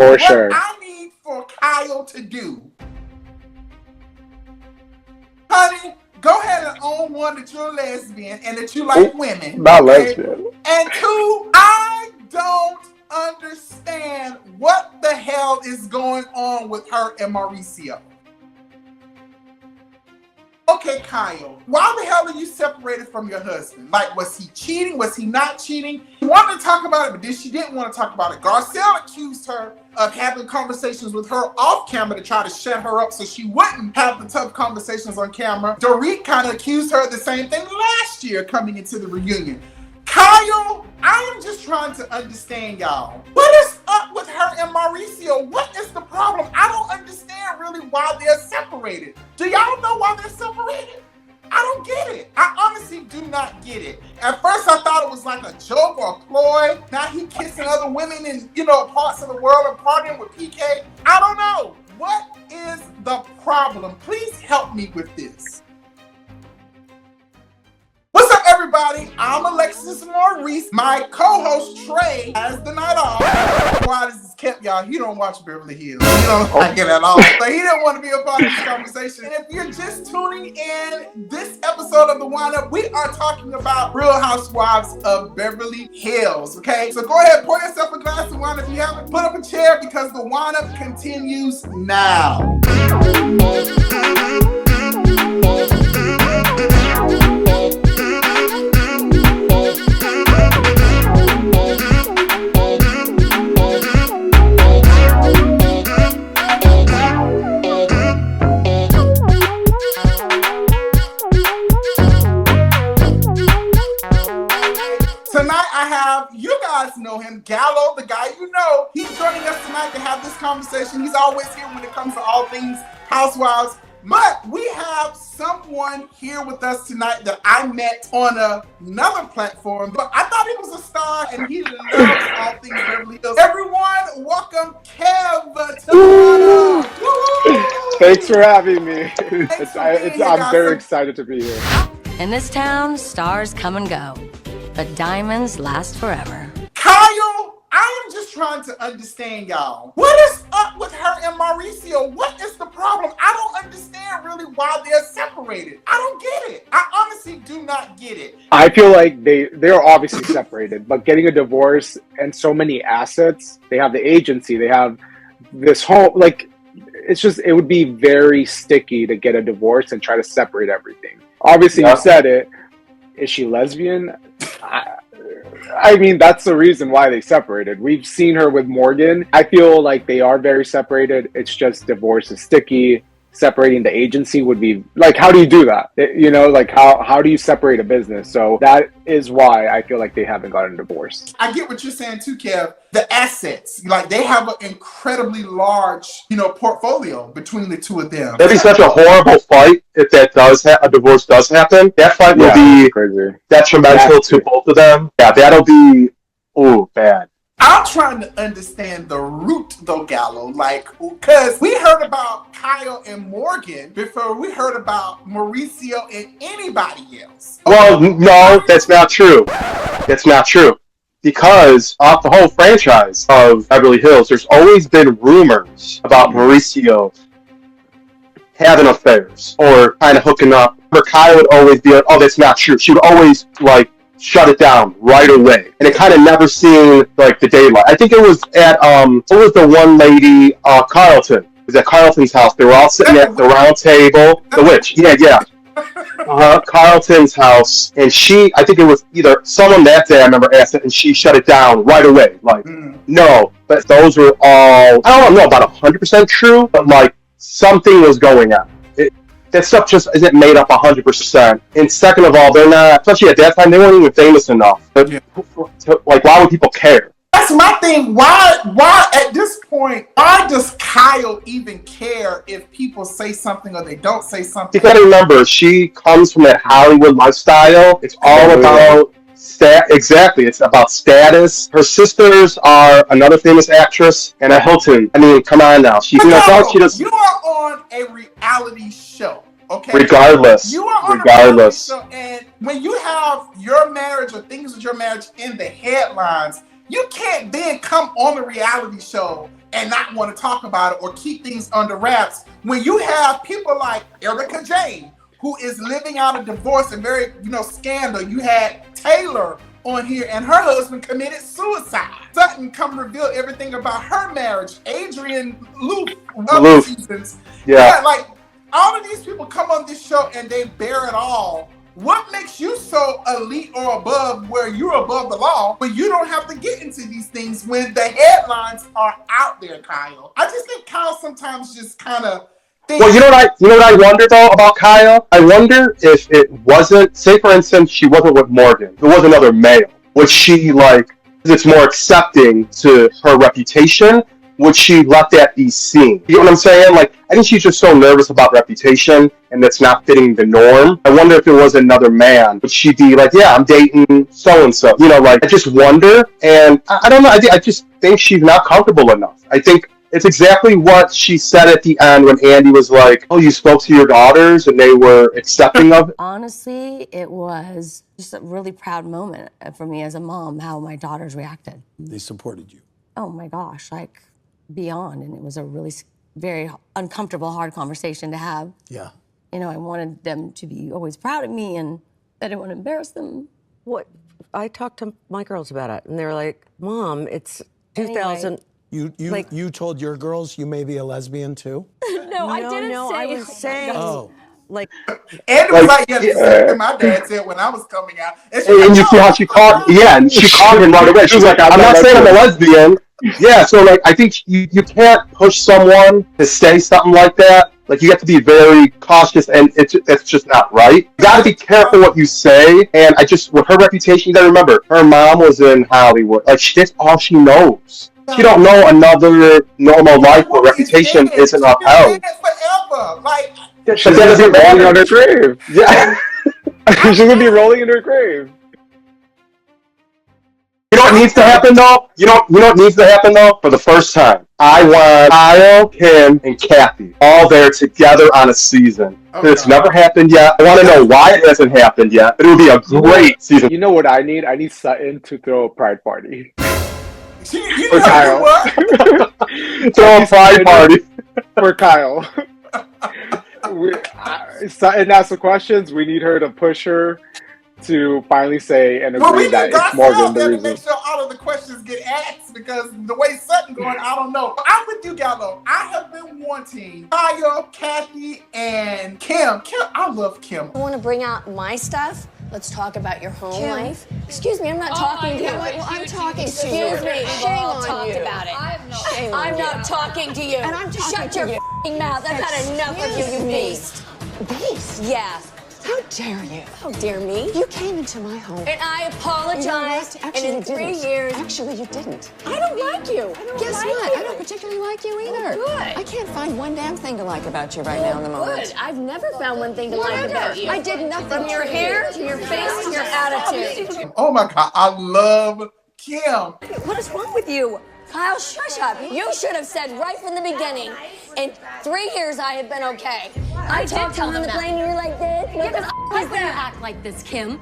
For what sure. I need for Kyle to do, honey, go ahead and own one that you're a lesbian and that you like women. Not lesbian. And two, I don't understand what the hell is going on with her and Mauricio. Okay, Kyle, why the hell are you separated from your husband? Like, was he cheating? Was he not cheating? She wanted to talk about it, but then she didn't want to talk about it. Garcelle accused her of having conversations with her off camera to try to shut her up so she wouldn't have the tough conversations on camera. Dorit kind of accused her of the same thing last year coming into the reunion. Kyle, I am just trying to understand y'all. What is up with her and Mauricio? What is the problem? I don't understand really why they're separated. Do y'all know why they're separated? I don't get it. I honestly do not get it. At first I thought it was like a joke or a ploy. Now he kissing other women in, parts of the world and partying with PK. I don't know. What is the problem? Please help me with this. What's up, everybody? I'm AlexisMaurice. My co-host Trei has the night off. Why this is kept, y'all? He don't watch Beverly Hills. He don't like it at all. So he didn't want to be a part of this conversation. And if you're just tuning in, this episode of The Wind-Up, we are talking about Real Housewives of Beverly Hills, okay? So go ahead, pour yourself a glass of wine if you haven't. Put up a chair because The Wind-Up continues now. You guys know him, Gallo, the guy you know. He's joining us tonight to have this conversation. He's always here when it comes to all things housewives. But we have someone here with us tonight that I met on another platform. But I thought he was a star and he loves all things Beverly Hills. Everyone, welcome Kev to the Wind-Up. Thanks for having me. I'm very excited to be here. In this town, stars come and go, but diamonds last forever. Kyle, I am just trying to understand y'all. What is up with her and Mauricio? What is the problem? I don't understand really why they're separated. I don't get it. I honestly do not get it. I feel like they're obviously separated, but getting a divorce and so many assets, they have the agency, they have this whole, it would be very sticky to get a divorce and try to separate everything. Obviously, You said it. Is she lesbian? I mean, that's the reason why they separated. We've seen her with Morgan. I feel like they are very separated. It's just divorce is sticky. Separating the agency would be how do you do that? How do you separate a business? So that is why I feel like they haven't gotten divorced. I get what you're saying too, Kev. The assets, they have an incredibly large, portfolio between the two of them. That'd be such a horrible fight if a divorce does happen. That fight will be crazy. Detrimental to both of them. Yeah, that'll be bad. I'm trying to understand the root, though, Gallo. Because we heard about Kyle and Morgan before we heard about Mauricio and anybody else. Well, no, that's not true. That's not true. Because of the whole franchise of Beverly Hills, there's always been rumors about Mauricio having affairs or kind of hooking up. But Kyle would always be like, oh, that's not true. She would always, shut it down right away. And it kind of never seen the daylight. I think it was at what was the one lady, Carlton. It was at Carlton's house. They were all sitting at the round table. The witch. Yeah. Carlton's house. And I think it was either someone that day I remember asked it and she shut it down right away. No. But those were all, I don't know about 100% true, but something was going on. That stuff just isn't made up 100%. And second of all, they're not, especially at that time, they weren't even famous enough. Why would people care? That's my thing. Why at this point, why does Kyle even care if people say something or they don't say something? You gotta remember, she comes from that Hollywood lifestyle. It's all about exactly. It's about status. Her sisters are another famous actress and a Hilton. I mean, come on now. You are on a reality show. Okay. Regardless. You are on a reality show, and when you have your marriage or things with your marriage in the headlines, you can't then come on the reality show and not want to talk about it or keep things under wraps. When you have people like Erica Jane, who is living out a divorce and very, scandal. You had Taylor on here, and her husband committed suicide. Sutton come reveal everything about her marriage. Adrienne Maloof, other seasons. Yeah, like all of these people come on this show and they bear it all. What makes you so elite or above where you're above the law, but you don't have to get into these things when the headlines are out there, Kyle? I just think Kyle sometimes just kind of thinks... Well, you know what I wonder though about Kyle? I wonder if it wasn't, say for instance, she wasn't with Morgan, it was another male. Would she it's more accepting to her reputation? Would she let that be seen? You know what I'm saying? I think she's just so nervous about reputation and that's not fitting the norm. I wonder if it was another man, would she be like, yeah, I'm dating so-and-so? I just wonder. And I don't know. I just think she's not comfortable enough. I think it's exactly what she said at the end when Andy was like, oh, you spoke to your daughters and they were accepting of it. Honestly, it was just a really proud moment for me as a mom, how my daughters reacted. They supported you. Oh my gosh, beyond. And it was a really very uncomfortable, hard conversation to have. Yeah. I wanted them to be always proud of me, and I didn't want to embarrass them. What? I talked to my girls about it, and they were like, Mom, it's 2000. Anyway. You told your girls you may be a lesbian too? No, I didn't say. I was saying, Andy was like, yeah, the same thing my dad said when I was coming out. And you see how she called, and she called him right away. She was like, I'm not saying I'm a lesbian. Yeah, so I think you can't push someone to say something like that. You have to be very cautious, and it's just not right. You got to be careful what you say. And with her reputation, you got to remember, her mom was in Hollywood. That's all she knows. She don't know another normal life where reputation isn't upheld. Forever. She's gonna be rolling on her grave. Yeah, she's gonna be rolling in her grave. You know what needs to happen though? You know what needs to happen though? For the first time, I want Kyle, Kim, and Kathy all there together on a season. It's never happened yet. I want to know why it hasn't happened yet. But it would be a great season. You know what I need? I need Sutton to throw a pride party. For Kyle. Throw a pride party. For Kyle. Sutton asks the questions. We need her to push her to finally say and agree that it's Morgan the reason. Make sure all of the questions get asked, because the way Sutton going, I don't know. I'm with you, Gallo. I have been wanting Kyle, Kathy, and Kim. I love Kim. I want to bring out my stuff. Let's talk about your home life. Excuse me, I'm not talking to you. Well, I'm talking to you. Excuse me, shame on you. About it. I'm not talking to you. And I'm talking to you. Shut your f***ing mouth. I've had enough of you, you beast. Beast? Yeah. How dare you? How dare me? You came into my home. And I apologize. Actually, and in 3 years... Actually, you didn't. I don't like you. Guess what? I don't particularly like you either. Oh, good. I can't find one damn thing to like about you right now in the moment. Good. I've never found one thing to like about you. I did nothing. From your hair to your face to your attitude. Oh my God, I love Kim. What is wrong with you? Kyle, shush up. You should have said right from the beginning, in 3 years I have been okay. I talked to him on the plane and you're like this. What the f*** is that? You act like this, Kim.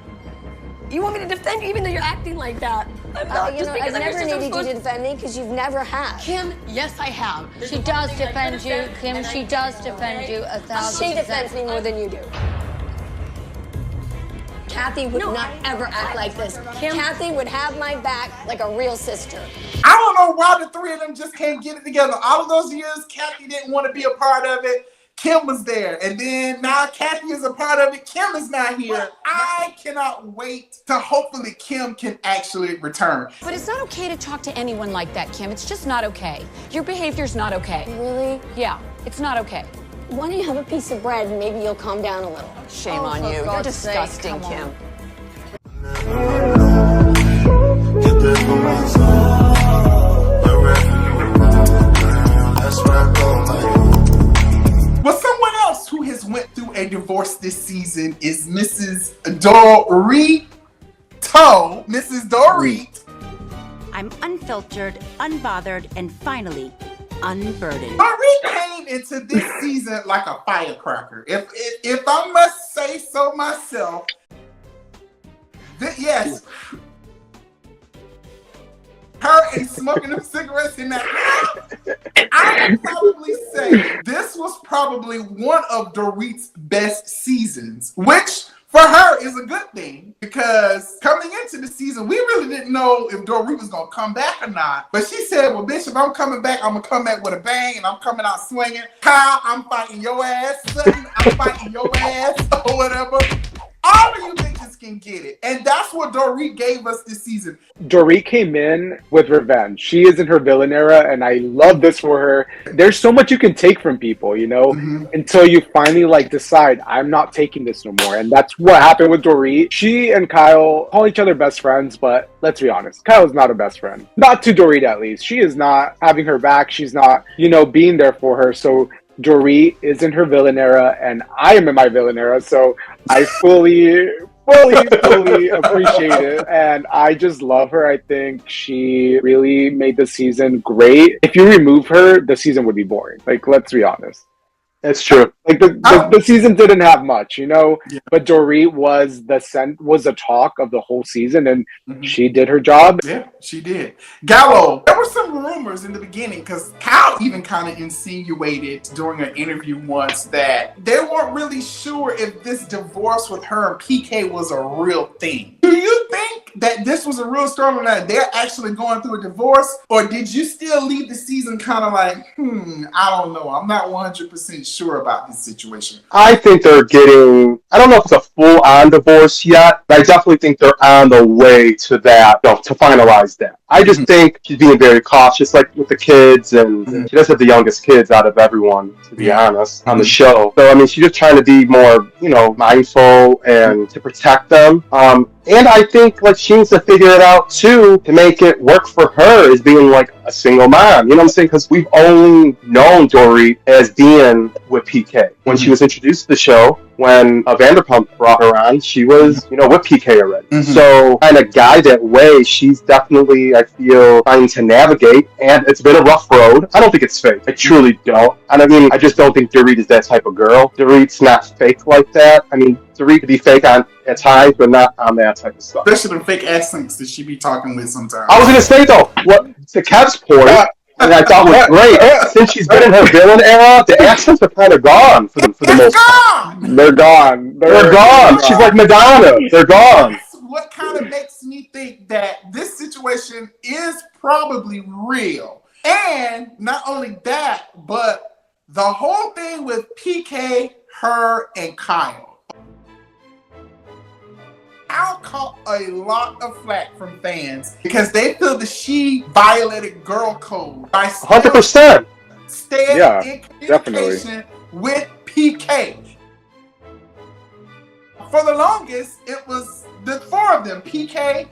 You want me to defend you even though you're acting like that? I'm not. I've never needed you to defend me because you've never had. Kim, yes, I have. She does defend you, Kim. She does defend you 1,000%. She defends me more than you do. Kathy would not ever act like this. Kathy would have my back like a real sister. I don't know why the three of them just can't get it together. All of those years, Kathy didn't want to be a part of it. Kim was there. And then now Kathy is a part of it. Kim is not here. I cannot wait to hopefully Kim can actually return. But it's not okay to talk to anyone like that, Kim. It's just not okay. Your behavior's not okay. Really? Yeah, it's not okay. Why don't you have a piece of bread and maybe you'll calm down a little? Shame on you. You're disgusting, Kim. Well, someone else who has went through a divorce this season is Mrs. Dorit. Mrs. Dorit. I'm unfiltered, unbothered, and finally unburdened. Dorit came into this season like a firecracker. If I must say so myself, yes. her and smoking them cigarettes in that house, I would probably say this was probably one of Dorit's best seasons, which for her is a good thing, because coming into the season, we really didn't know if Dorit was going to come back or not. But she said, well, bitch, if I'm coming back, I'm going to come back with a bang, and I'm coming out swinging. Kyle, I'm fighting your ass. Sutton, I'm fighting your ass, or whatever. All of you bitches can get it. And that's what Dorit gave us this season. Dorit came in with revenge. She is in her villain era, and I love this for her. There's so much you can take from people, you know, until you finally like decide, I'm not taking this no more. And that's what happened with Dorit. She and Kyle call each other best friends, but let's be honest, Kyle is not a best friend. Not to Dorit, at least. She is not having her back. She's not, you know, being there for her. So Dorit is in her villain era, and I am in my villain era, so I fully appreciate it, and I just love her. I think she really made the season great. If you remove her, the season would be boring. Like, let's be honest. It's true. Like the season didn't have much, you know, but Dorit was the talk of the whole season, and she did her job. Yeah, she did. Gallo, there were some rumors in the beginning, because Kyle even kind of insinuated during an interview once that they weren't really sure if this divorce with her and PK was a real thing. Do you think that this was a real story, that they're actually going through a divorce, or did you still leave the season kind of like, I don't know, I'm not 100% sure about this situation? I think they're getting, I don't know if it's a full-on divorce yet, but I definitely think they're on the way to that, to finalize that. I just think she's being very cautious, like with the kids, and she does have the youngest kids out of everyone, to be honest, on the show. So, I mean, she's just trying to be more, you know, mindful and to protect them. And I think, like, she needs to figure it out, too, to make it work for her as being, like, a single mom. You know what I'm saying? Because we've only known Dorit as being with PK. When she was introduced to the show, when Vanderpump brought her on, she was, you know, with PK already. So, kind of guide that way, she's definitely, I feel, trying to navigate. And it's been a rough road. I don't think it's fake. I truly don't. And I mean, I just don't think Dorit is that type of girl. Dorit's not fake like that. I mean, Dorit could be fake at times, but not on that type of stuff. Especially the fake accents that she be talking with sometimes. I was going to say, though, what to Kev's point, and I thought was great, since she's been in her villain era, the accents are kind of gone for the most part. They're gone. They're gone. She's like Madonna. They're gone. That's what kind of makes me think that this situation is probably real. And not only that, but the whole thing with PK, her, and Kyle. I'll caught a lot of flack from fans because they feel that she violated girl code by 100%. staying in communication with PK. For the longest, it was the four of them, PK,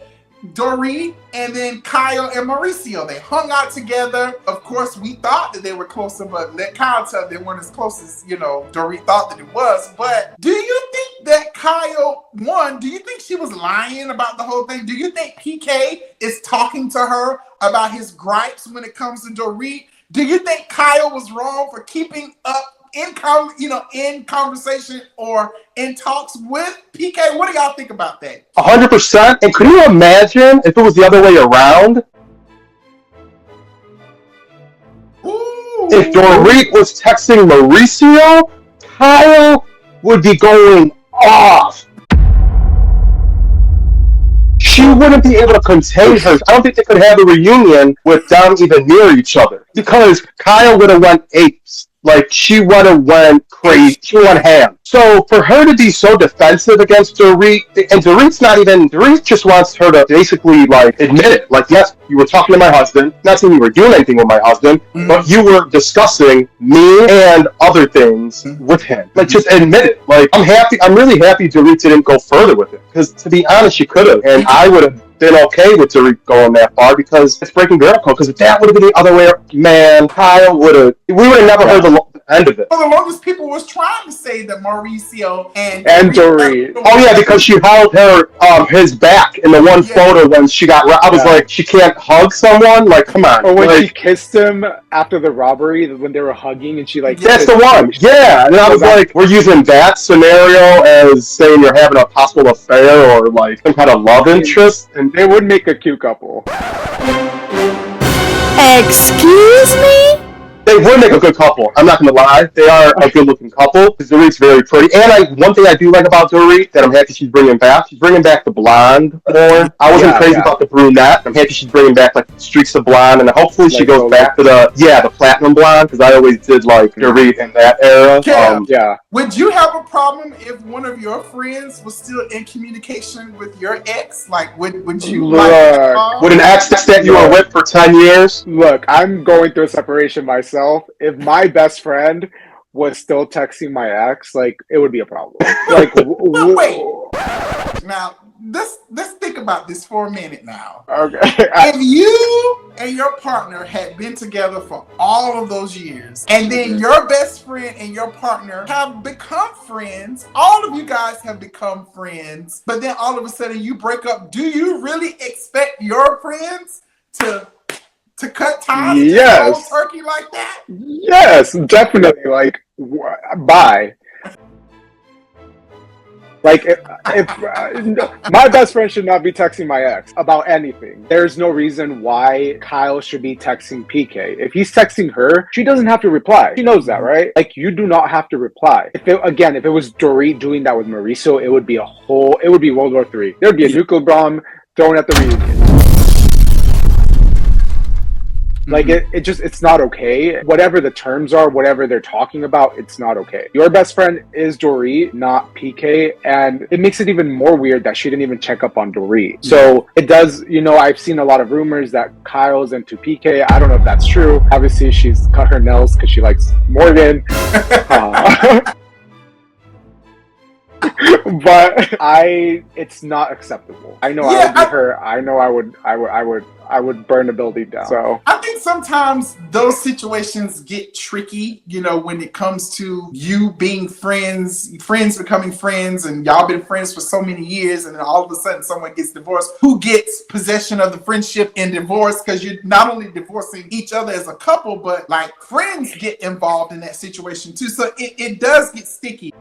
Dorit, and then Kyle and Mauricio. They hung out together. Of course, we thought that they were closer, but let Kyle tell they weren't as close as, you know, Dorit thought that it was. But do you think that Kyle, do you think she was lying about the whole thing? Do you think PK is talking to her about his gripes when it comes to Dorit? Do you think Kyle was wrong for keeping up in conversation or in talks with PK? What do y'all think about that? 100%. And could you imagine if it was the other way around? Ooh. If Dorit was texting Mauricio, Kyle would be going off. She wouldn't be able to contain her. I don't think they could have a reunion with them even near each other, because Kyle would have went apes. Like, she would have went crazy. She went ham. So for her to be so defensive against Dorit, and Dorit just wants her to basically, like, admit it. Like, yes, you were talking to my husband. Not saying you were doing anything with my husband, but you were discussing me and other things with him. Like, just admit it. Like, I'm really happy Dorit didn't go further with it. Because, to be honest, she could have. And I would have been okay with Dorit going that far, because it's breaking girl code. Because if that would have been the other way, man, Kyle we would have never heard the end of it. For the longest, people was trying to say that Mauricio and Dorit. Oh yeah, because she held his back in the one photo when she got. I was like, she can't hug someone. Like, come on. Or when she kissed him after the robbery, when they were hugging, and she like. That's the one. Yeah, and I was like, we're using that scenario as saying you're having a possible affair or like some kind of love interest, and they would make a cute couple. Excuse me? They would make a good couple. I'm not going to lie. They are a good-looking couple. Dorit's very pretty. And one thing I do like about Dorit that I'm happy she's bringing back, she's bringing back the blonde more. I wasn't crazy about the brunette. I'm happy she's bringing back like streaks of blonde, and hopefully she goes back to the platinum blonde, because I always did like Dorit in that era. Yeah. Would you have a problem if one of your friends was still in communication with your ex? Like, would you Look, would an ex that you were with for 10 years? Look, I'm going through a separation myself. If my best friend was still texting my ex, like, it would be a problem. Like, wait. Now, let's think about this for a minute now. Okay. If you and your partner had been together for all of those years, and then your best friend and your partner have become friends, all of you guys have become friends, but then all of a sudden you break up, do you really expect your friends to cut ties and just cold turkey like that? Yes, definitely. Like, bye. Like, if my best friend should not be texting my ex about anything. There's no reason why Kyle should be texting PK. If he's texting her, she doesn't have to reply. She knows that, right? Like, you do not have to reply. If it was Dorit doing that with Mauricio, it would be World War III. There would be a nuclear bomb thrown at the reunion. Like, it's not okay. Whatever the terms are, whatever they're talking about, it's not okay. Your best friend is Dorit, not PK, and it makes it even more weird that she didn't even check up on Dorit. So it does, I've seen a lot of rumors that Kyle's into PK. I don't know if that's true. Obviously, she's cut her nails because she likes Morgan. But it's not acceptable. I know I would be her. I know I would burn the building down. So I think sometimes those situations get tricky, when it comes to you being friends becoming friends, and y'all been friends for so many years, and then all of a sudden someone gets divorced. Who gets possession of the friendship in divorce? Because you're not only divorcing each other as a couple, but like friends get involved in that situation too. So it does get sticky.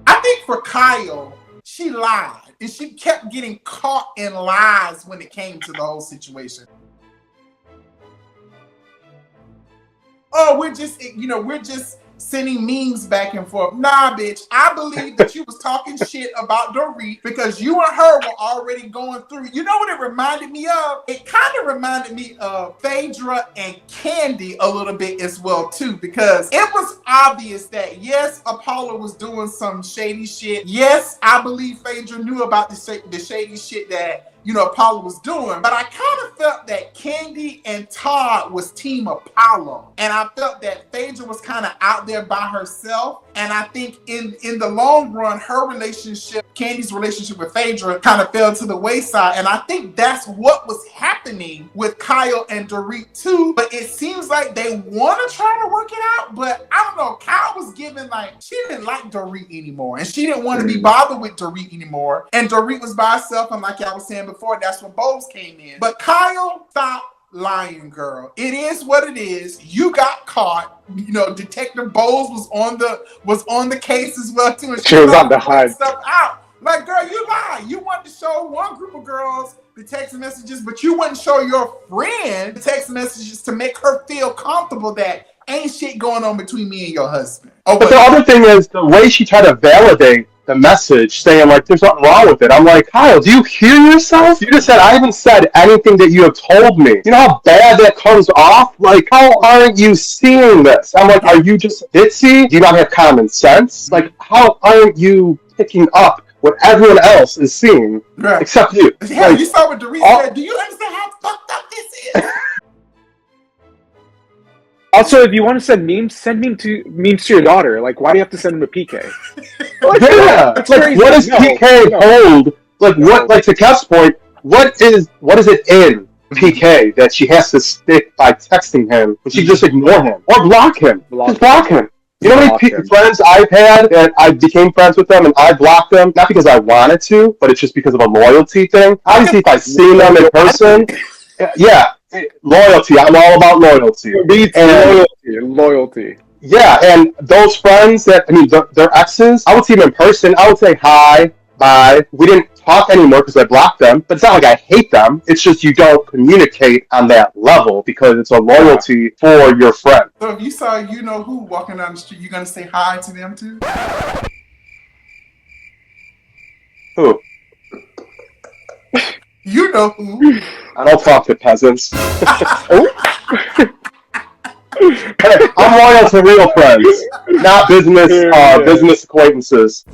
I think for Kyle, she lied, and she kept getting caught in lies when it came to the whole situation. Oh, we're just sending memes back and forth. Nah, bitch, I believe that you was talking shit about Dorit because you and her were already going through. You know what it reminded me of? It kind of reminded me of Phaedra and Candy a little bit as well, too, because it was obvious that, yes, Apollo was doing some shady shit. Yes, I believe Phaedra knew about the shady shit that Apollo was doing, but I kind of felt that Candy and Todd was Team Apollo, and I felt that Phaedra was kind of out there by herself, and I think in the long run, Candy's relationship with Phaedra kind of fell to the wayside, and I think that's what was happening with Kyle and Dorit too, but it seems like they want to try to work it out, but I don't know, Kyle was giving she didn't like Dorit anymore, and she didn't want to be bothered with Dorit anymore, and Dorit was by herself, and like y'all was saying before, that's when Bose came in. But Kyle, stop lying, girl. It is what it is. You got caught. Detective Bose was on the case as well too. And she was on the hunt. Stuff out. Like, girl, you lied. You wanted to show one group of girls the text messages, but you wouldn't show your friend the text messages to make her feel comfortable that ain't shit going on between me and your husband. Oh, but the other thing is the way she tried to validate the message, saying like there's nothing wrong with it. I'm like, Kyle, do you hear yourself? You just said I haven't said anything that you have told me. You know how bad that comes off? Like, how aren't you seeing this? I'm like, are you just ditzy? Do you not have common sense? Like, how aren't you picking up what everyone else is seeing except you? Yeah, you saw what Dorit said. Do you understand how fucked up this is? Also, if you want to send memes to your daughter. Like, why do you have to send them to PK? What does PK hold? Like, what? Like, to Kev's point, what is it in PK that she has to stick by texting him when she just ignore him or block him? Just block him. You know how many friends I've had that I became friends with them and I blocked them, not because I wanted to, but it's just because of a loyalty thing. Obviously, if I see them in person, yeah. Loyalty. I'm all about loyalty. Loyalty. Yeah, and those friends their exes, I would see them in person. I would say hi, bye. We didn't talk anymore because I blocked them. But it's not like I hate them. It's just you don't communicate on that level because it's a loyalty for your friend. So if you saw you know who walking down the street, you're gonna say hi to them too? Who? You know who. I don't talk to peasants. Hey, I'm loyal to real friends, not business acquaintances.